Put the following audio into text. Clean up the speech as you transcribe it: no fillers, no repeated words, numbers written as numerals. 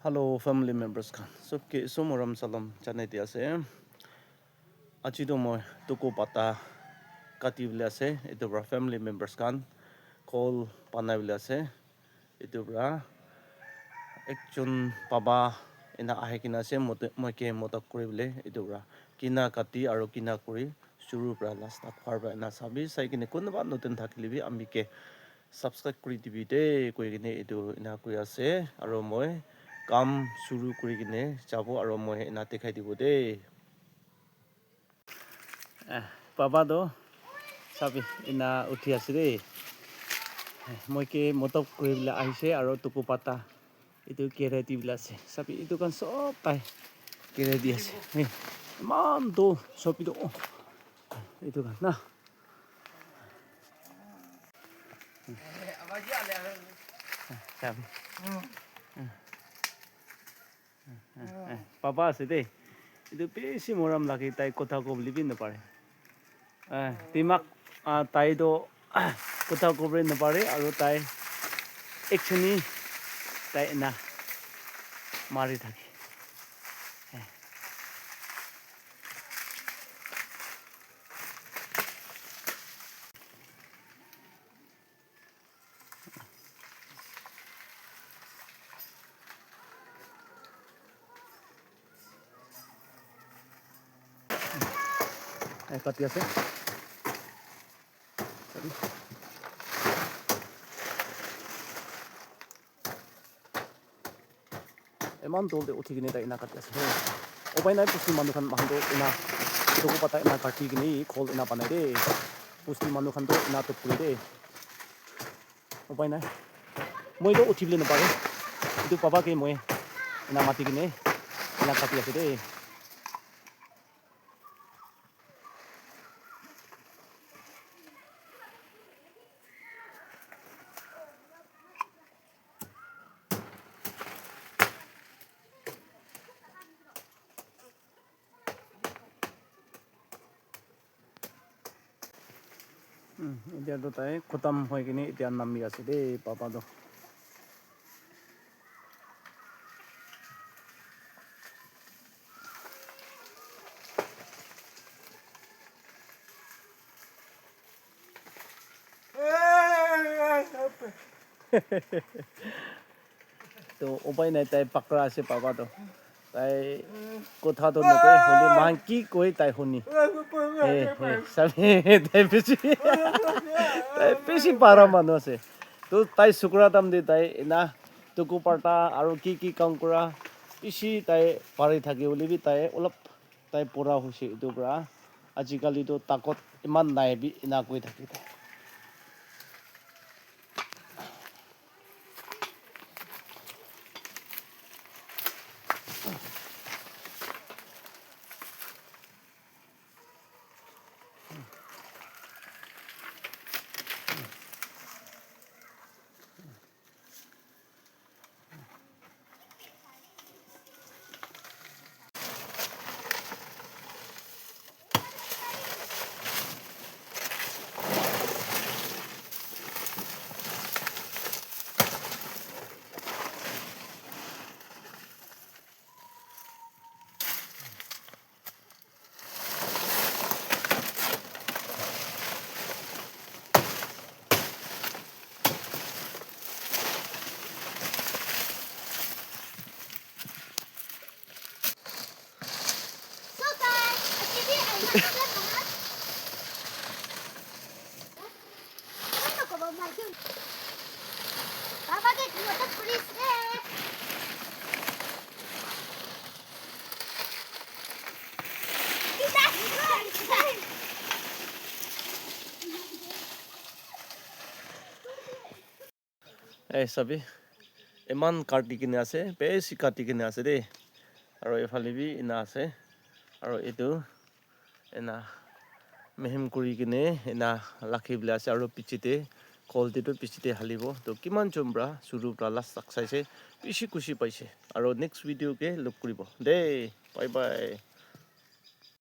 Hello family members kan सबके सुमरम सलाम जानाय di ase aji to moi tuku pata kati bole ase etu pra family members kan call panai bole ase etu pra ekjon baba ena ahi kina ase moi ke modak kuri bole etu pra kina kati aro kina kuri shuru pra last tak par pra ena sabi sai kine kunba notun thakile bi ami ke subscribe kuri dibi de koi kine etu ena koi ase aro moi কাম শুরু কৰি কিনে যাব আৰু মই এনা দেখাই দিব দেই পাপা তো চাবি এনা উঠি আছে দেই মই কে মতক কৰিবলৈ আহিছে আৰু টুকু পাতা এইটো কেৰে দি বিলাক আছে চাবি এইটো কান সব পাই কেৰে দি আছে ইমান তো চবি তো এইটো কান না চাবি পাপা আছে দেই এইটো বেছি মৰম লাগে তাই কথা ক'বলৈ নপাৰে তিমাক তাইতো কথা ক'বলৈ নপাৰে আৰু তাই একচুৱেলি তাই না মাৰি থাকে কাটি আছে ইমান দলতে উঠি কিনে তাই এনা কাটি আছে উপায় নাই পুষ্টি মানুহখন মানুহটো এনা টুকু পাতা এনা কাটি কিনে খোল এনা বনাই দেই পুষ্টি মানুহখনটো এনা টুক কৰি দেই উপায় নাই মইতো উঠিবলৈ নাপাৰে এইটো পাপাকে মই এনা মাতি কিনে এনা কাটি আছে দেই এতিয়াতো তাই খতম হৈ কিনে এতিয়া নামি আছে দেই পাপাটো তো উপায় নাই তাই পাকৰা আছে পাপাটো তাই কথাটো নকয় হ'লে মাক কি কয় তাই শুনি চাবি তাই বেছি পাৰা মানুহ আছে তো তাই চুকুৰা দাম দি তাই না টুকু পাতা আৰু কি কাম কৰা বেছি তাই পাৰি থাকে বুলি তাই অলপ তাই পৰা হৈছে এইটোৰ পৰা আজিকালিতো তাকত ইমান নাই এনা কৈ থাকে তাই এই চাবি ইমান কাটি কিনে আছে বেছি কাটি কিনে আছে দেই আৰু এফালে বি এনা আছে আৰু এইটো এনা মেহিম কৰি কিনে এনা ৰাখিবলৈ আছে আৰু পিছতে কলটিটো পিছতে হালিব তো কিমান চুমৰা চুৰু পৰা লাষ্ট চাক চাইছে বেছি খুচি পাইছে আৰু নেক্সট ভিডিঅ'কে লগ কৰিব দেই বাই বাই